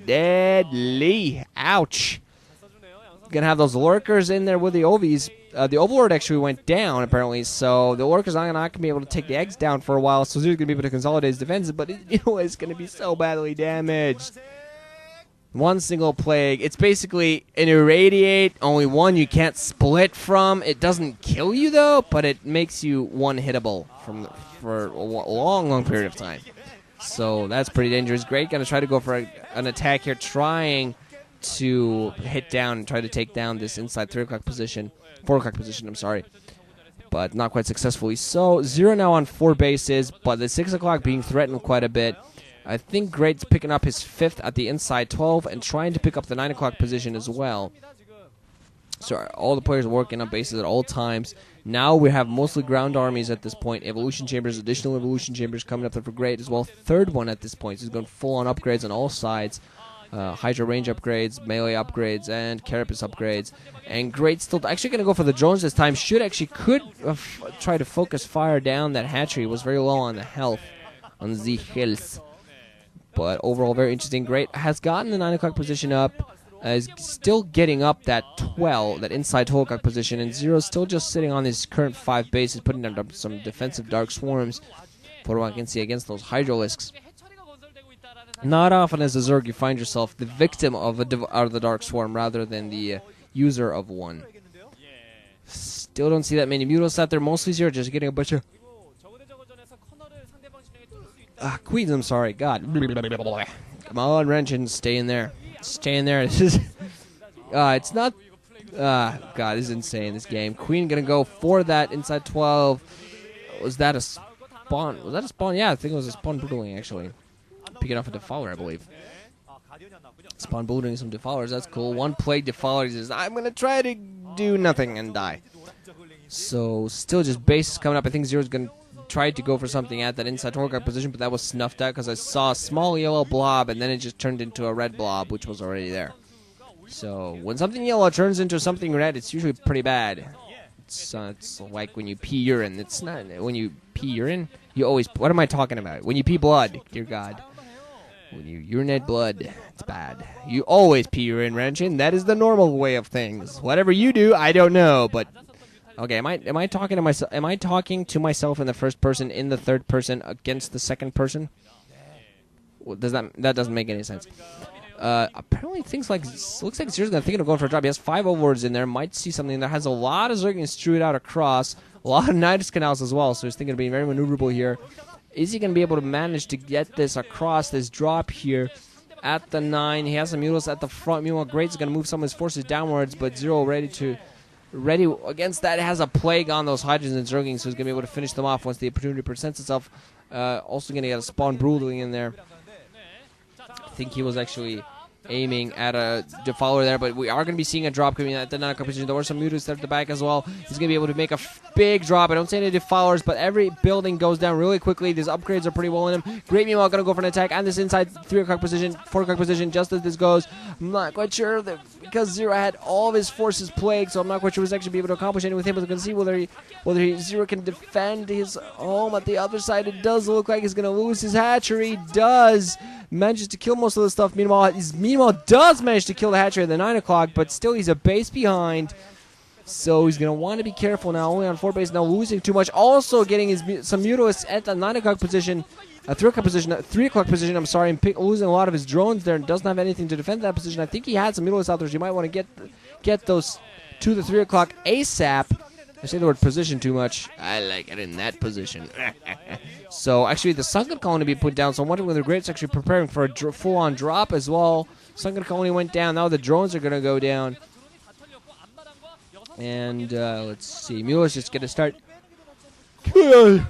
deadly. Ouch. Gonna have those lurkers in there with the Ovies. The Overlord actually went down, apparently, so the lurkers are not going to be able to take the eggs down for a while, so Zerg's going to be able to consolidate his defenses, but it's going to be so badly damaged. One single plague. It's basically an irradiate, only one you can't split from. It doesn't kill you, though, but it makes you one-hittable for a long, long period of time. So that's pretty dangerous. Great, going to try to go for an attack here, trying to hit down and try to take down this inside 4 o'clock position, I'm sorry, but not quite successfully. So 0 now on 4 bases, but the 6 o'clock being threatened quite a bit. I think Great's picking up his 5th at the inside 12 and trying to pick up the 9 o'clock position as well. So all the players are working on bases at all times. Now we have mostly ground armies at this point. Evolution chambers, additional evolution chambers coming up there for Great as well. 3rd one at this point. So he's going full on upgrades on all sides. Hydra range upgrades, melee upgrades, and Carapace upgrades. And Great still actually going to go for the drones this time. Could try to focus fire down that hatchery. It was very low on the health, on the health. But overall, very interesting. Great has gotten the 9 o'clock position up. Is still getting up that 12, that inside 12 o'clock position. And Zero's still just sitting on his current 5 bases, putting down some defensive Dark Swarms. For what I can see against those Hydralisks. Not often as a Zerg you find yourself the victim of the Dark Swarm rather than the user of one. Still don't see that many Mutals out there. Mostly Zero just getting a bunch of Queens, I'm sorry. God. Come on, Wrenchin, stay in there. Stay in there. This is it's not God, this is insane, this game. Queen gonna go for that inside 12. Was that a spawn? Was that a spawn? Yeah, I think it was a spawn brutaling actually. Picking off a Defiler, I believe. Spawn building some Defilers, that's cool. 1 plague Defiler, he says, I'm gonna try to do nothing and die. So, still just bases coming up. I think Zero's gonna try to go for something at that inside Torque position, but that was snuffed out because I saw a small yellow blob and then it just turned into a red blob, which was already there. So, when something yellow turns into something red, it's usually pretty bad. It's like when you pee urine. It's not when you pee urine. You always. What am I talking about? When you pee blood, dear God. When you urinate blood, it's bad. You always pee urine, Wrenchin. That is the normal way of things. Whatever you do, I don't know. But okay, am I talking to myself? Am I talking to myself in the first person, in the third person, against the second person? Well, that doesn't make any sense. Apparently things like looks like Zero's thinking of going for a drop. He has 5 overlords in there. Might see something that has a lot of Zergings strewed out across. A lot of Nidus Canals as well. So he's thinking of being very maneuverable here. Is he going to be able to manage to get this across this drop here at the 9? He has some Mutals at the front. Meanwhile, Great's going to move some of his forces downwards, but Zero ready against that. It has a plague on those Hydras and Zergings, so he's going to be able to finish them off once the opportunity presents itself. Also going to get a spawn brutally in there. I think he was actually aiming at a Defiler there, but we are going to be seeing a drop coming at the 9 o'clock position. There were some Mutants there at the back as well. He's going to be able to make a big drop. I don't see any Defilers, but every building goes down really quickly. These upgrades are pretty well in him. Great, meanwhile, going to go for an attack on this inside 3 o'clock position, 4 o'clock position, just as this goes. I'm not quite sure that because Zero had all of his forces plagued, so I'm not quite sure he's actually be able to accomplish anything with him, but we can see whether Zero can defend his home at the other side. It does look like he's going to lose his hatchery. He does. Manages to kill most of the stuff. Meanwhile, does manage to kill the hatchery at the 9 o'clock, but still he's a base behind. So he's going to want to be careful now. Only on 4 base now, losing too much. Also getting some Mutalists at the 9 o'clock position. 3 o'clock position, I'm sorry, and losing a lot of his drones there and doesn't have anything to defend that position. I think he had some Mutalists out there, so you might want to get those to the 3 o'clock ASAP. I say the word position too much. I like it in that position. So, actually, the Sunken Colony be put down, so I'm wondering whether Great's actually preparing for a full-on drop as well. Sunken Colony went down. Now the drones are going to go down. And, let's see. Mueller's just going to start. Oh,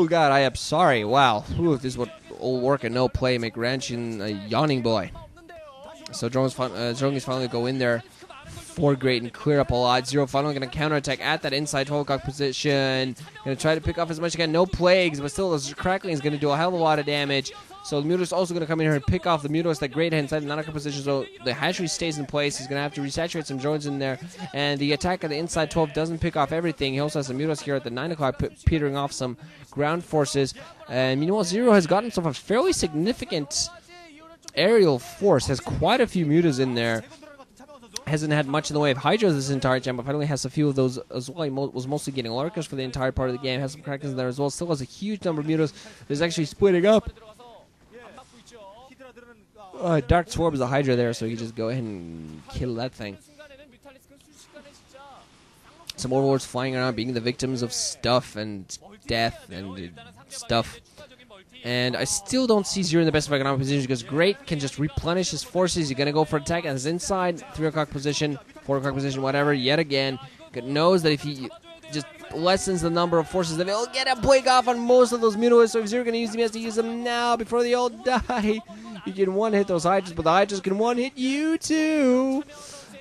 God, I am sorry. Wow. Ooh, this is what old work and no play make Ranchin a yawning boy. So, drones finally go in there. 4 Great and clear up a lot. Zero finally going to counterattack at that inside 12 o'clock position. Going to try to pick off as much as he can. No plagues, but still the crackling is going to do a hell of a lot of damage. So the Mutalist also going to come in here and pick off the Mutalist that Great had inside the 9 o'clock position. So the hatchery stays in place. He's going to have to resaturate some drones in there. And the attack at the inside 12 doesn't pick off everything. He also has some Mutalist here at the 9 o'clock petering off some ground forces. And meanwhile, Zero has gotten himself a fairly significant aerial force has quite a few mutas in there. Hasn't had much in the way of Hydras this entire time, but finally has a few of those as well. He was mostly getting Lurkers for the entire part of the game. Has some Krakens in there as well. Still has a huge number of mutas. There's actually splitting up. Dark Swarm is a Hydra there, so you just go ahead and kill that thing. Some Overlords flying around, being the victims of stuff and death and stuff. And I still don't see Zero in the best of economic positions because Great can just replenish his forces. He's going to go for attack at his inside, 3 o'clock position, 4 o'clock position, whatever, yet again. Knows that if he just lessens the number of forces, then he'll get a plague off on most of those mutalisks. So if Zero going to use them, he has to use them now before they all die. You can one-hit those Hydras, but the Hydras can one-hit you too.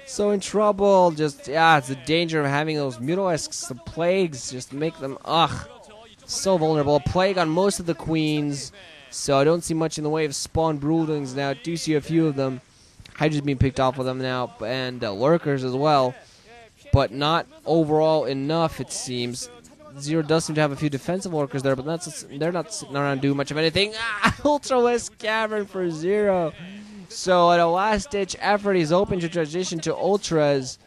So in trouble. Just, it's the danger of having those mutalisks, the plagues, just make them, so vulnerable. Plague on most of the queens, so I don't see much in the way of spawn broodlings now. I do see a few of them. Hydras being picked off with them now, and Lurkers as well, but not overall enough, it seems. Zero does seem to have a few defensive Lurkers there, but they're not sitting around doing much of anything. Ultra-West Cavern for Zero. So at a last-ditch effort, he's open to transition to Ultras.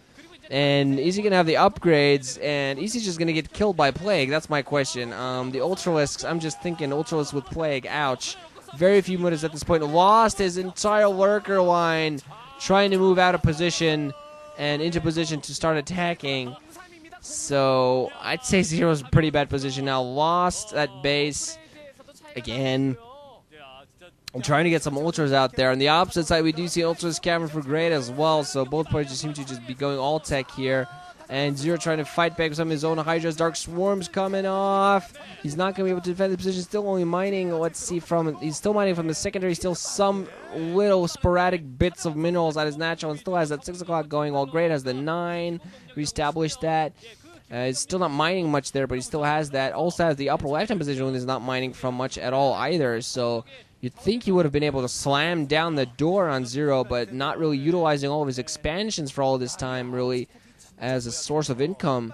And is he going to have the upgrades, and is he just going to get killed by Plague? That's my question. The Ultralisks, I'm just thinking Ultralisks with Plague, ouch. Very few mutas at this point. Lost his entire Lurker line, trying to move out of position and into position to start attacking. So I'd say Zero's in a pretty bad position now. Lost that base again. I'm trying to get some Ultras out there. On the opposite side, we do see Ultras Cavern for Great as well, so both players just seem to just be going all tech here. And Zero trying to fight back with some of his own Hydras. Dark Swarm's coming off. He's not going to be able to defend the position. Still only mining, let's see, he's still mining from the secondary. Still some little sporadic bits of minerals at his natural, and still has that 6 o'clock going, while Great has the 9. We established that. He's still not mining much there, but he still has that. Also has the upper left-hand position when he's not mining from much at all either, so you'd think he would have been able to slam down the door on Zero, but not really utilizing all of his expansions for all this time, really, as a source of income,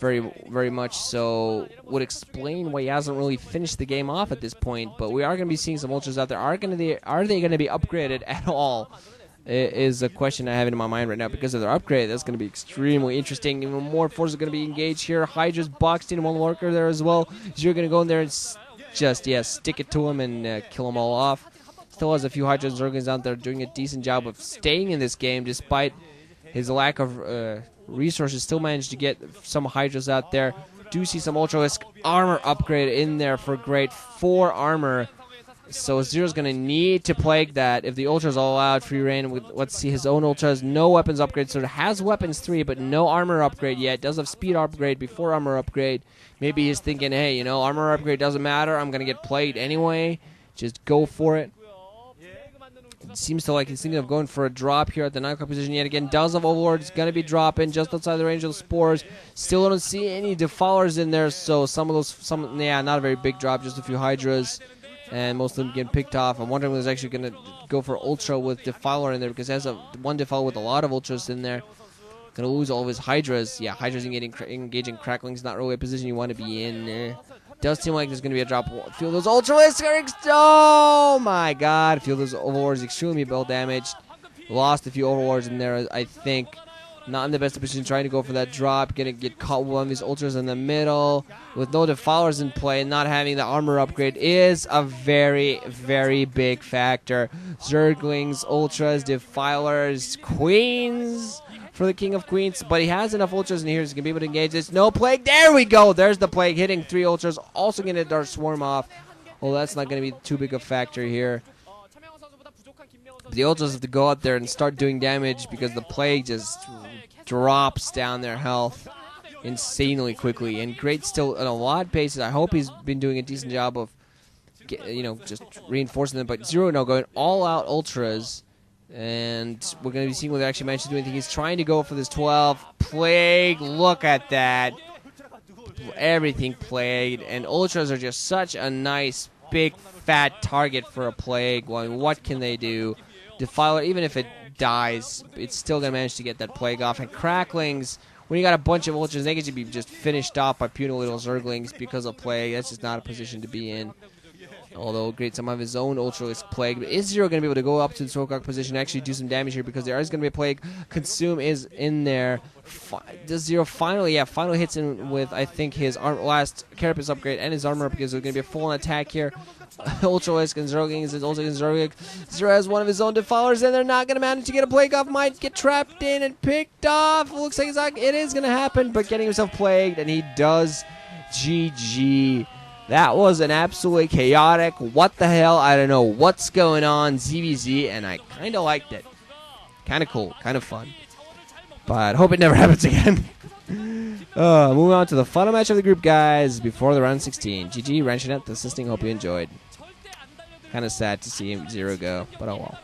very, very much so. Would explain why he hasn't really finished the game off at this point. But we are going to be seeing some Ultras out there. Are they going to be upgraded at all? Is a question I have in my mind right now. Because if they're upgraded, that's going to be extremely interesting. Even more forces are going to be engaged here. Hydra's boxed in one Lurker there as well. Zero going to go in there and just, stick it to him and kill them all off. Still has a few Hydras and Zerglings out there doing a decent job of staying in this game despite his lack of resources. Still managed to get some Hydras out there. Do see some Ultralisk armor upgrade in there for Great. 4 armor. So Zero's going to need to plague that if the Ultras all out free reign. Let's see, his own Ultras, no weapons upgrade. So it has weapons 3, but no armor upgrade yet. Does have speed upgrade before armor upgrade. Maybe he's thinking, hey, armor upgrade doesn't matter. I'm going to get plagued anyway. Just go for it. It seems to like he's thinking of going for a drop here at the 9 o'clock position yet again. Does have Overlord. Going to be dropping just outside the range of the spores. Still don't see any Defilers in there. So some of those, not a very big drop. Just a few Hydras. And most of them getting picked off. I'm wondering when he's actually going to go for Ultra with Defiler in there, because he has one Defiler with a lot of Ultras in there. Going to lose all of his Hydras. Yeah, Hydras engaging Crackling's not really a position you want to be in. Does seem like there's going to be a drop. Feel those Ultralisks are... Oh my god. Feel those Overlords extremely well damaged. Lost a few Overlords in there, I think. Not in the best position, trying to go for that drop. Going to get caught with one of these Ultras in the middle. With no Defilers in play and not having the armor upgrade is a very, very big factor. Zerglings, Ultras, Defilers, Queens for the King of Queens. But he has enough Ultras in here, so he's going to be able to engage this. No Plague. There we go. There's the Plague hitting 3 Ultras. Also going to Dark Swarm off. Well, that's not going to be too big a factor here. The Ultras have to go out there and start doing damage because the Plague just drops down their health insanely quickly. And Great still at a lot of paces. I hope he's been doing a decent job of, just reinforcing them. But Zero now going all out Ultras. And we're going to be seeing whether they actually manage to do anything. He's trying to go for this 12. Plague, look at that. Everything plagued. And Ultras are just such a nice, big, fat target for a Plague. Well, what can they do? Defiler, even if it dies, it's still going to manage to get that Plague off. And Cracklings, when you got a bunch of Ultras, they can be just finished off by puny little Zerglings because of Plague. That's just not a position to be in. Although great some of his own Ultralisk Plague. But is Zero going to be able to go up to the Sorok position and actually do some damage here because there is going to be a Plague. Consume is in there. Does Zero finally, finally hits him with, I think, his last Carapace upgrade and his armor because there's going to be a full-on attack here. Ultralisk and Zero getting his Ultra and Zero has one of his own Defilers and they're not going to manage to get a Plague off. Might get trapped in and picked off. Looks like it is going to happen, but getting himself plagued, and he does. GG. That was an absolutely chaotic, what the hell, I don't know what's going on, ZVZ, and I kind of liked it. Kind of cool, kind of fun. But hope it never happens again. Moving on to the final match of the group, guys, before the round 16. GG, Ranchinet, assisting, hope you enjoyed. Kind of sad to see Zero go, but oh well.